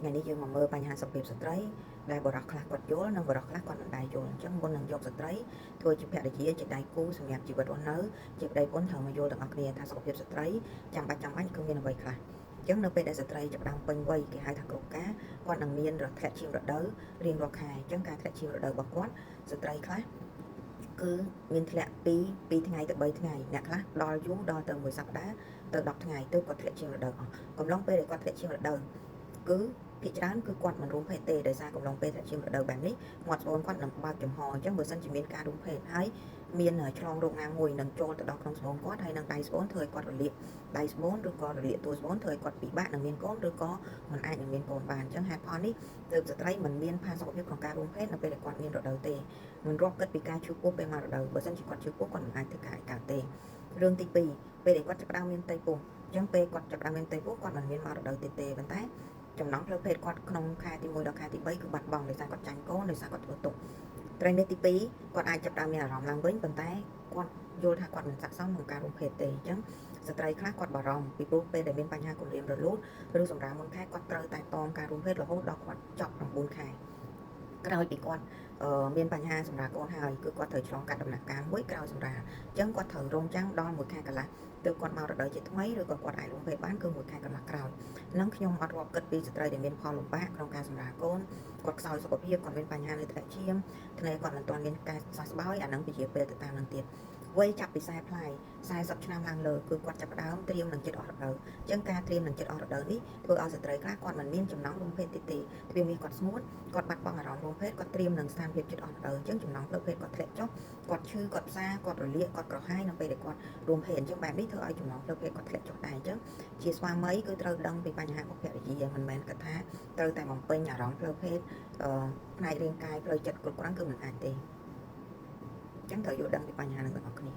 ថ្ងៃនេះយើងមកមើលបញ្ហាសុខភាពស្ត្រីដែលបរិសុទ្ធខ្លះគាត់យល់និងបរិសុទ្ធខ្លះគាត់មិនដែរយល់អញ្ចឹងមុននឹងយកស្ត្រីធ្វើជាភរិយាជាដៃគូសម្រាប់ជីវិតរស់នៅជាប្តីប្រពន្ធត្រូវមកយល់ទាំងអស់គ្នាថាសុខភាពស្ត្រីចាំបាច់គឺមានអ្វីខ្លះអញ្ចឹងនៅពេលដែលស្ត្រីចាប់ផ្ដើមពេញវ័យគេហៅថាគ្រប់ការគាត់នឹងមានរធ្លាក់ឈាមរដូវរៀងរាល់ខែអញ្ចឹងការធ្លាក់ឈាមរដូវរបស់គាត់ស្ត្រីខ្លះគឺមានធ្លាក់ពីថ្ងៃទៅ3ថ្ងៃអ្នកខ្លះដល់យូរដល់ទៅ1សប្តាហ៍ទៅ10ថ្ងៃទើបគាត់ធ្លាក់ឈាមរដូវអស់កំឡុងពេលដែលគាត់ធ្លាក់ឈាមរដូវគឺភាគច្រើនគឺគាត់មិនរួមភេទទេដោយសារកំឡុងពេលធ្លាក់ឈាមរដូវបែបនេះមាត់ស្បូនគាត់នឹងបើកចំហអញ្ចឹងបើសិនជាមានការរួមភេទហើយមានឆ្លងរោគណាមួយនឹងចូលទៅដល់ក្នុងស្បូនគាត់ហើយនឹងដៃស្បូនធ្វើឲ្យគាត់រលាកដៃស្បូនឬក៏រលាកតួស្បូនធ្វើឲ្យគាត់ពិបាកនឹងមានកូនឬក៏មិនអាចនឹងមានកូនបានអញ្ចឹងហេតុផលនេះទើបស្ត្រីមិនមានផាសុកភាពក្នុងការរួមភេទនៅពេលដែលគាត់មានរដូវទេមិនរាប់គិតពីការឈឺពោះពេលមករដូវបើសិនជាគាត់ឈឺពោះគាត់មិនអាចធ្វើការកើតទេរឿងទី2ពេលដែលគាត់ចាប់ផ្ដើមមានផ្ទៃពោះអញ្ចឹងពេលគាត់ចាប់ផ្ដើមមានផ្ទៃពោះគាត់មិនមានមករដូវទេប៉ុន្តែចំណង់ផ្លូវភេទគាត់ក្នុងខែទី1ដល់ខែទី3គឺបាត់បង់ដោយសារគាត់ចាញ់កូនដោយសារគាត់ធ្វើទុកត្រីនេះទី2គាត់អាចចាប់ផ្ដើមមានអារម្មណ៍ឡើងវិញប៉ុន្តែគាត់យល់ថាគាត់មិនស័ក្តិសមក្នុងការរួមភេទទេអញ្ចឹងស្ត្រីខ្លះគាត់បារម្ភពីព្រោះពេលដែលមានបញ្ហាគម្រាមរលូតឬសម្រាប់មុនខែគាត់ត្រូវតែតមការរួមភេទរហូតដល់គាត់ចប់9ខែក្រោយពីគាត់មានបញ្ហាសម្រាប់កូនហើយគឺគាត់ត្រូវឆ្លងកាត់ដំណាក់កាលមួយក្រោយសម្រាប់អញ្ចឹងគាត់ត្រូវរងចាំដល់1ខែកន្លះទើបគាត់មករដូវជាថ្មីឬក៏គាត់អាចរួមភេទបានគឺ1ខែកន្លះក្រោយនឹងខ្ញុំអត់រាប់គិតពីស្ត្រីដែលមានផលលំបាកក្នុងការសម្រាលកូនគាត់ខ្សោយសុខភាពគាត់មានបញ្ហានៅថ្នាក់ឈាមធ្នែកគាត់មិនទាន់មានការសះស្បើយអានឹងជាពេលទៅតាមនឹងទៀតវ័យចាប់ពី40ផ្លាយ40ឆ្នាំឡើងលើគឺគាត់ចាប់ផ្ដើមត្រៀមនឹងចិត្តអស់រដូវអញ្ចឹងការត្រៀមនឹងចិត្តអស់រដូវនេះធ្វើឲ្យស្ត្រីខ្លះគាត់មិនមានចំណង់រួមភេទទេទ្វារមាសគាត់ស្ងួតគាត់បាត់បង់អារម្មណ៍រួមភេទគាត់ត្រៀមនឹងស្ថានភាពចិត្តអស់រដូវអញ្ចឹងចំណង់ផ្លូវភេទគាត់ធ្លាក់ចុះគាត់ឈឺគាត់ផ្សាគាត់រលាកគាត់ក្រហាយនៅពេលដែលគាត់រួមភេទអញ្ចឹងបែបនេះធ្វើឲ្យចំណង់ផ្លូវភេទគាត់ធ្លាក់ចុះដែរអញ្ចឹងជាស្វាមីគឺត្រូវដឹងពីបញ្ហារបស់ភរិយាមិនមែនគិតថាត្រូវតែបំពេញអារម្មណ៍ផ្លូវភេទផ្នែករាងកាយផ្លូវចិត្តគ្រប់គ្រាន់គឺមិនអាចទេអញ្ចឹងត្រូវយល់ដឹងពីបញ្ហានឹងទាំងអស់គ្នា